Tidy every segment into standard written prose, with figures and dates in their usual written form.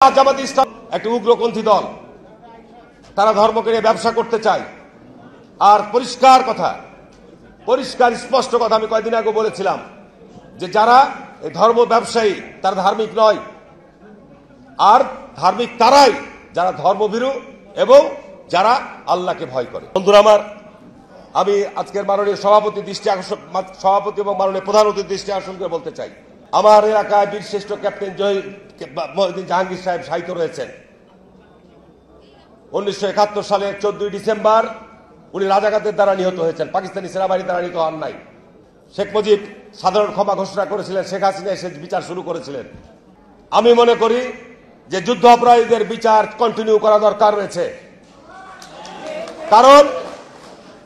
জামাত ইসলাম একটা উগ্রপন্থী দল, তারা ধর্মকে নিয়ে ব্যবসা করতে চায়। আর পরিষ্কার স্পষ্ট কথা আমি কয়েকদিন আগে বলেছিলাম যে যারা এই ধর্ম ব্যবসায়ী তারা ধার্মিক নয়, আর ধার্মিক তারাই যারা ধর্মভীরু এবং যারা আল্লাহকে ভয় করে। বন্ধুরা আমার, আমি আজকের মাননীয় সভাপতি এবং মাননীয় প্রধান অতিথির দৃষ্টি আকর্ষণ করে বলতে চাই, আমার এলাকায় বীরশ্রেষ্ঠ ক্যাপ্টেন মহিউদ্দিন জাহাঙ্গীর সাহেব শায়িত রয়েছেন। 1971 সালের 14 ডিসেম্বর উনি রাজাকারদের দ্বারা নিহত হয়েছেন, পাকিস্তানি সেনাবাহিনীর দ্বারা নিহত হন নাই। শেখ মুজিব সাধারণ ক্ষমা ঘোষণা করেছিলেন, শেখ হাসিনা এসে বিচার শুরু করেছিলেন। আমি মনে করি যে যুদ্ধ অপরাধীদের বিচার কন্টিনিউ করা দরকার রয়েছে, কারণ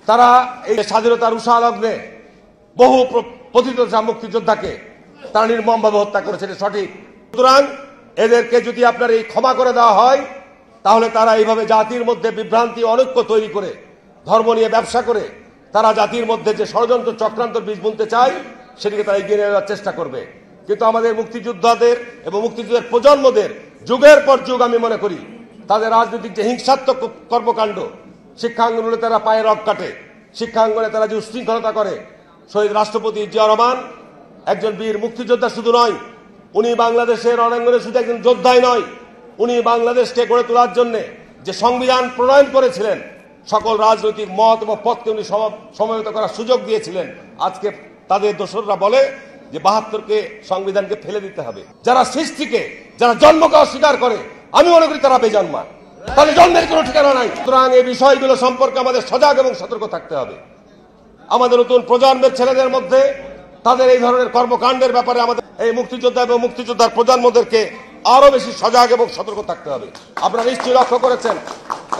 তারা এই স্বাধীনতার উষা লগ্নে বহু প্রথিতযশা মুক্তিযোদ্ধাকে তারা নির্মমভাবে হত্যা করেছে, সঠিক। সুতরাং এদেরকে যদি আপনার এই ক্ষমা করে দেওয়া হয়, তাহলে তারা এইভাবে জাতির মধ্যে বিভ্রান্তি অনৈক্য তৈরি করে ধর্ম নিয়ে ব্যবসা করে তারা জাতির মধ্যে যে ষড়যন্ত্র চক্রান্ত বীজ বুনতে চায় সেটিকে তারা এগিয়ে নেওয়ার চেষ্টা করবে। কিন্তু আমাদের মুক্তিযোদ্ধাদের এবং মুক্তিযুদ্ধের প্রজন্মদের যুগের পর যুগ আমি মনে করি তাদের রাজনৈতিক যে হিংসাত্মক কর্মকাণ্ড, শিক্ষাঙ্গনে তারা পায়ে রগ কাটে, শিক্ষাঙ্গনে তারা যে উশৃঙ্খলতা করে। শহীদ রাষ্ট্রপতি জিয়া রহমান একজন বীর মুক্তিযোদ্ধা শুধু নয়, উনি বাংলাদেশের রণাঙ্গনে শুধু একজন যোদ্ধাই নয়, উনি বাংলাদেশকে গড়ে তোলার জন্য যে সংবিধান প্রণয়ন করেছিলেন, সকল রাজনৈতিক মত এবং পথকে উনি সমবেত করার সুযোগ দিয়েছিলেন। আজকে তাদের দোসররা বলে যে 72কে সংবিধানকে ফেলে দিতে হবে। যারা সৃষ্টিকে, যারা জন্মকে অস্বীকার করে, আমি মনে করি তারা বেজন্মা, তাদের জন্মের কোনো ঠিকানা নাই। সুতরাং এই বিষয়গুলো সম্পর্কে আমাদের সজাগ এবং সতর্ক থাকতে হবে। আমাদের নতুন প্রজন্মের ছেলেদের মধ্যে তাদের এই ধরনের কর্মকাণ্ডের ব্যাপারে আমাদের এই মুক্তিযোদ্ধা এবং মুক্তিযোদ্ধার প্রজন্মদেরকে আরো বেশি সজাগ এবং সতর্ক থাকতে হবে। আপনারা নিশ্চয়ই লক্ষ্য করেছেন,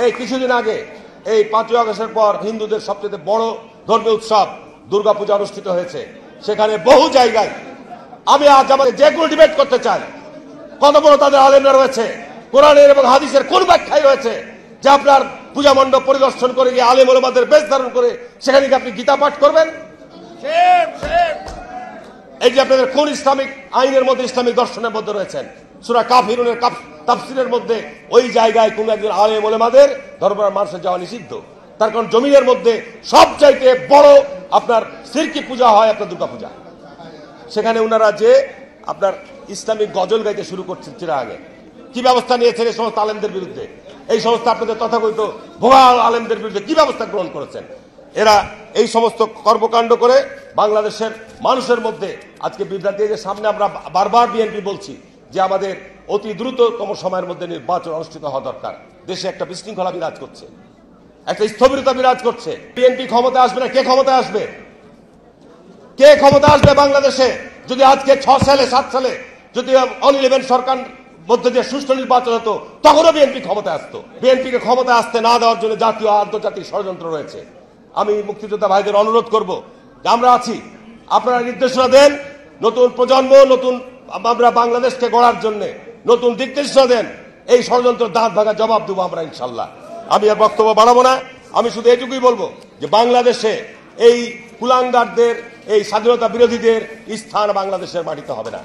এই কিছুদিন আগে এই 5ই আগস্টের পর হিন্দুদের সবচেয়ে বড় ধর্মীয় উৎসব দুর্গাপূজা অনুষ্ঠিত হয়েছে। সেখানে বহু জায়গায় আমি আজ আমাদের যে কোনো ডিবেট করতে চাই, কত বড় তাদের আলেমরা রয়েছে, কোরআনের এবং হাদিসের কোন ব্যাখ্যায় রয়েছে যে আপনার পূজা মণ্ডপ পরিদর্শন করে গিয়ে আলেম ওলামাদের বেশ ধারণ করে সেখানে কি আপনি গীতা পাঠ করবেন? এই যে আপনাদের কোন ইসলামিক আইনের মধ্যে, ইসলামিক দর্শনের মধ্যে রয়েছেন, সূরা কাফিরুনের তাফসীরের মধ্যে ওই জায়গায় কোন একজন আলেম ওলামাদের দরবার মানুষের যাওয়া নিষিদ্ধ। তার কারণ জমিনের মধ্যে সবচাইতে বড় আপনার শিরকি পূজা হয় আপনার দুর্গা পূজা। সেখানে ওনারা যে আপনার ইসলামিক গজল গাইতে শুরু করছেন চিরাগে, কি ব্যবস্থা নিয়েছেন এই সমস্ত আলেমদের বিরুদ্ধে? এই সমস্ত আপনাদের তথাকথিত ভুয়া আলেমদের বিরুদ্ধে কি ব্যবস্থা গ্রহণ করেছেন? এরা এই সমস্ত কর্মকাণ্ড করে বাংলাদেশের মানুষের মধ্যে আজকে বিভ্রান্তি। যে সামনে আমরা বারবার বিএনপি বলছি যে আমাদের অতি দ্রুততম সময়ের মধ্যে নির্বাচন অনুষ্ঠিত হওয়া দরকার। দেশে একটা বিশৃঙ্খলা বিরাজ করছে, একটা স্থবিরতা বিরাজ করছে। বিএনপি ক্ষমতা আসবে না, কে ক্ষমতা আসবে? কে ক্ষমতা আসবে বাংলাদেশে যদি আজকে 6 সালে 7 সালে যদি অন-11 সরকার মধ্যে যে সুষ্ঠু নির্বাচন হতো, তখনও বিএনপি ক্ষমতা আসতো। বিএনপিকে ক্ষমতা আসতে না দেওয়ার জন্য জাতীয় আন্তর্জাতিক ষড়যন্ত্র রয়েছে। আমি মুক্তিযোদ্ধা ভাইদের অনুরোধ করব যে আমরা আছি, আপনারা নির্দেশনা দেন, নতুন প্রজন্ম, নতুন আমরা বাংলাদেশকে গড়ার জন্য নতুন দিক নির্দেশনা দেন। এই ষড়যন্ত্র দাঁত ভাঙা জবাব দেবো আমরা ইনশাল্লাহ। আমি আর বক্তব্য বাড়াবো না, আমি শুধু এটুকুই বলবো যে বাংলাদেশে এই কুলাঙ্গারদের, এই স্বাধীনতা বিরোধীদের স্থান বাংলাদেশের মাটিতে হবে না।